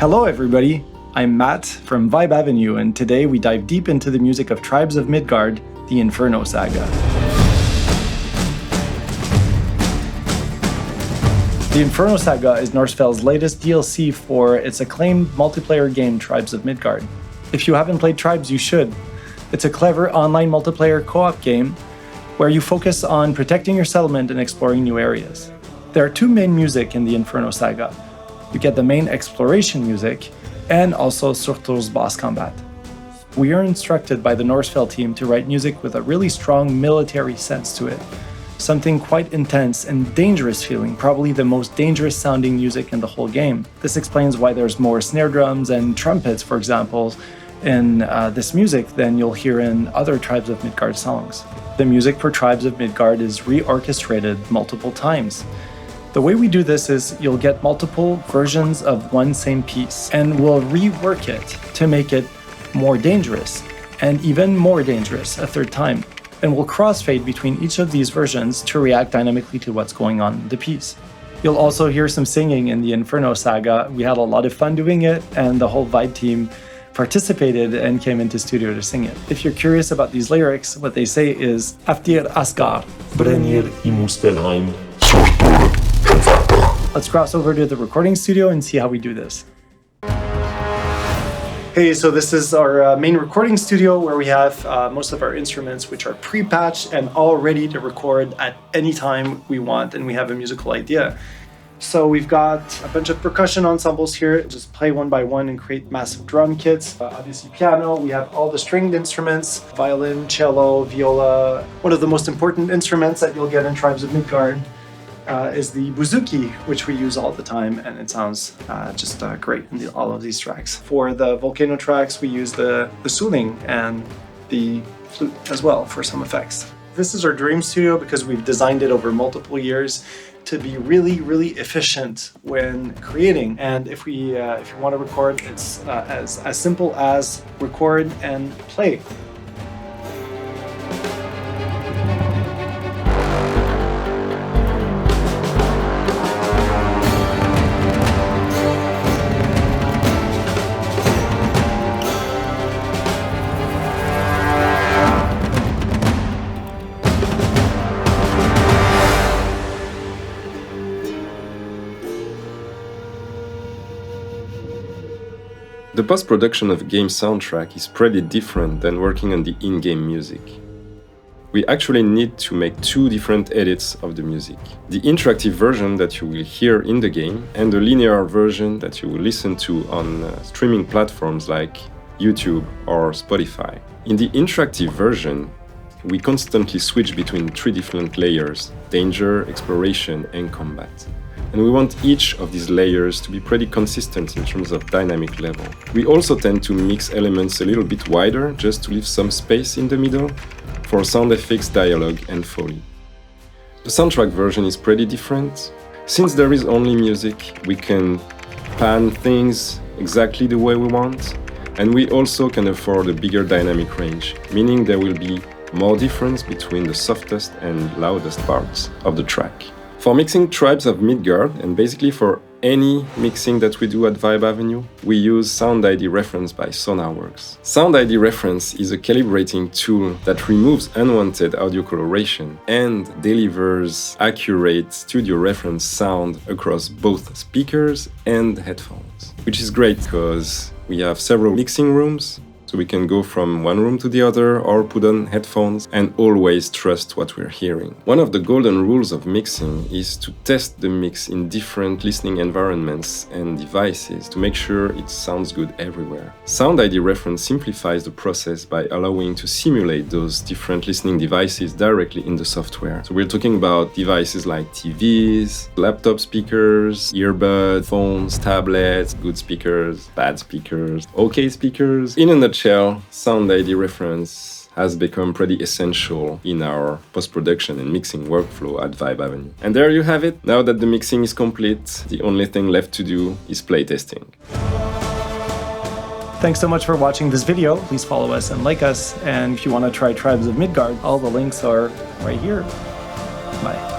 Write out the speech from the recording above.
Hello everybody, I'm Matt from Vibe Avenue, and today we dive deep into the music of Tribes of Midgard, the Inferno Saga. The Inferno Saga is Norsfell's latest DLC for its acclaimed multiplayer game Tribes of Midgard. If you haven't played Tribes, you should. It's a clever online multiplayer co-op game where you focus on protecting your settlement and exploring new areas. There are two main music in the Inferno Saga. You get the main exploration music and also Surtur's boss combat. We are instructed by the Norsfell team to write music with a really strong military sense to it. Something quite intense and dangerous feeling, probably the most dangerous sounding music in the whole game. This explains why there's more snare drums and trumpets, for example, in this music than you'll hear in other Tribes of Midgard songs. The music for Tribes of Midgard is re-orchestrated multiple times. The way we do this is you'll get multiple versions of one same piece, and we'll rework it to make it more dangerous, and even more dangerous a third time. And we'll crossfade between each of these versions to react dynamically to what's going on in the piece. You'll also hear some singing in the Inferno Saga. We had a lot of fun doing it, and the whole Vibe team participated and came into studio to sing it. If you're curious about these lyrics, what they say is Aftir Asgard, Brenir I Muspelheim. Let's cross over to the recording studio and see how we do this. Hey, so this is our main recording studio where we have most of our instruments which are pre-patched and all ready to record at any time we want and we have a musical idea. So we've got a bunch of percussion ensembles here, just play one by one and create massive drum kits. Obviously piano, we have all the stringed instruments, violin, cello, viola. One of the most important instruments that you'll get in Tribes of Midgard is the bouzouki, which we use all the time, and it sounds just great in all of these tracks. For the volcano tracks, we use the suling and the flute as well for some effects. This is our dream studio because we've designed it over multiple years to be really, really efficient when creating. And if you want to record, it's as simple as record and play. The post-production of a game soundtrack is pretty different than working on the in-game music. We actually need to make two different edits of the music. The interactive version that you will hear in the game and the linear version that you will listen to on streaming platforms like YouTube or Spotify. In the interactive version, we constantly switch between three different layers: danger, exploration, and combat. And we want each of these layers to be pretty consistent in terms of dynamic level. We also tend to mix elements a little bit wider, just to leave some space in the middle for sound effects, dialogue, and foley. The soundtrack version is pretty different. Since there is only music, we can pan things exactly the way we want, and we also can afford a bigger dynamic range, meaning there will be more difference between the softest and loudest parts of the track. For mixing Tribes of Midgard, and basically for any mixing that we do at Vibe Avenue, we use Sound ID Reference by Sonarworks. Sound ID Reference is a calibrating tool that removes unwanted audio coloration and delivers accurate studio reference sound across both speakers and headphones, which is great because we have several mixing rooms. So we can go from one room to the other or put on headphones and always trust what we're hearing. One of the golden rules of mixing is to test the mix in different listening environments and devices to make sure it sounds good everywhere. Sound ID Reference simplifies the process by allowing to simulate those different listening devices directly in the software. So we're talking about devices like TVs, laptop speakers, earbuds, phones, tablets, good speakers, bad speakers, okay speakers. In a nutshell, Sound ID Reference has become pretty essential in our post-production and mixing workflow at Vibe Avenue. And there you have it. Now that the mixing is complete, the only thing left to do is playtesting. Thanks so much for watching this video. Please follow us and like us. And if you want to try Tribes of Midgard, all the links are right here. Bye.